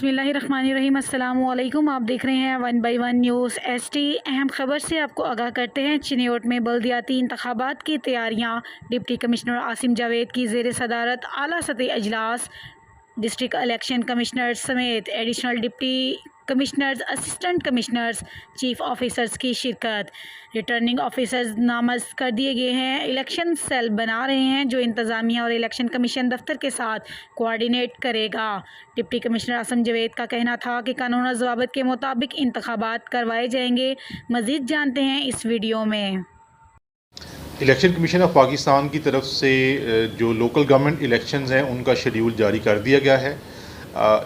बिस्मिल्लाहिर्रहमानिर्रहीम। अस्सलामुअलैकुम। आप देख रहे हैं 1 बाई 1 न्यूज़ एसटी। अहम खबर से आपको आगाह करते हैं। चिन्योट में बल्दियाती इंतखाबात की तैयारियां। डिप्टी कमिश्नर आसिम जावेद की ज़ेर सदारत आला सतही अजलास। डिस्ट्रिक्ट इलेक्शन कमिश्नर समेत additional deputy commissioners, assistant commissioners, chief officers की शिरकत। रिटर्निंग ऑफिसर्स नामज़द कर दिए गए हैं। इलेक्शन सेल बना रहे हैं जो इंतज़ामिया और इलेक्शन कमीशन दफ्तर के साथ कोऑर्डिनेट करेगा। डिप्टी कमिश्नर आसिम जावेद का कहना था कि कानून और ज़वाबित के मुताबिक इंतखाबात करवाए जाएंगे। मज़ीद जानते हैं इस वीडियो में। इलेक्शन कमीशन ऑफ पाकिस्तान की तरफ से जो लोकल गवर्नमेंट इलेक्शंस हैं उनका शेड्यूल जारी कर दिया गया है।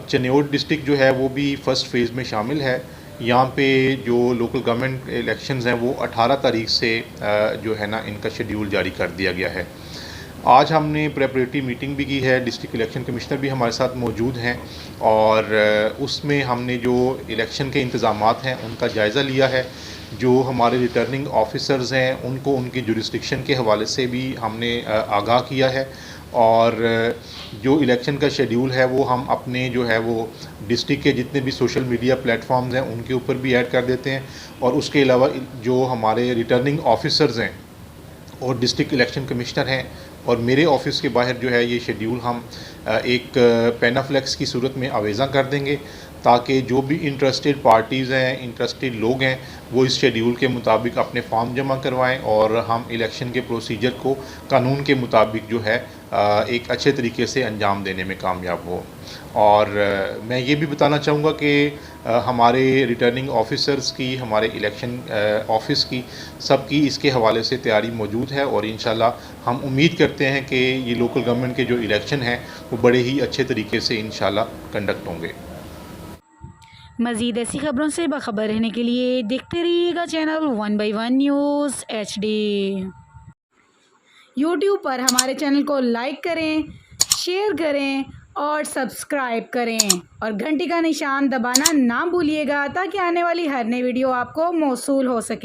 चिन्योट डिस्ट्रिक्ट जो है वो भी फ़र्स्ट फेज़ में शामिल है। यहाँ पे जो लोकल गवर्नमेंट इलेक्शंस हैं वो 18 तारीख से जो है ना इनका शेड्यूल जारी कर दिया गया है। आज हमने प्रेपरेटरी मीटिंग भी की है। डिस्ट्रिक्ट इलेक्शन कमिश्नर भी हमारे साथ मौजूद हैं और उसमें हमने जो इलेक्शन के इंतज़ामात हैं उनका जायज़ा लिया है। जो हमारे रिटर्निंग ऑफिसर्स हैं उनको उनकी जुरिस्डिक्शन के हवाले से भी हमने आगाह किया है और जो इलेक्शन का शेड्यूल है वो हम अपने जो है वो डिस्ट्रिक्ट के जितने भी सोशल मीडिया प्लेटफॉर्म्स हैं उनके ऊपर भी ऐड कर देते हैं। और उसके अलावा जो हमारे रिटर्निंग ऑफिसर्स हैं और डिस्ट्रिक्ट इलेक्शन कमिश्नर हैं और मेरे ऑफिस के बाहर जो है ये शेड्यूल हम एक पेनाफ्लेक्स की सूरत में आवेज़ा कर देंगे ताकि जो भी इंटरेस्टेड पार्टीज़ हैं, इंटरेस्टेड लोग हैं, वो इस शेड्यूल के मुताबिक अपने फॉर्म जमा करवाएं और हम इलेक्शन के प्रोसीजर को कानून के मुताबिक जो है एक अच्छे तरीके से अंजाम देने में कामयाब हो। और मैं ये भी बताना चाहूँगा कि हमारे रिटर्निंग ऑफिसर्स की, हमारे इलेक्शन ऑफिस की, सबकी इसके हवाले से तैयारी मौजूद है और इंशाल्लाह हम उम्मीद करते हैं कि ये लोकल गवर्नमेंट के जो इलेक्शन हैं वो बड़े ही अच्छे तरीके से इंशाल्लाह कंडक्ट होंगे। मज़ीद ऐसी खबरों से बाखबर रहने के लिए देखते रहिएगा channel 1 by 1 news HD। YouTube पर हमारे चैनल को लाइक करें, शेयर करें और सब्सक्राइब करें और घंटी का निशान दबाना ना भूलिएगा ताकि आने वाली हर नई वीडियो आपको मौसूल हो सके।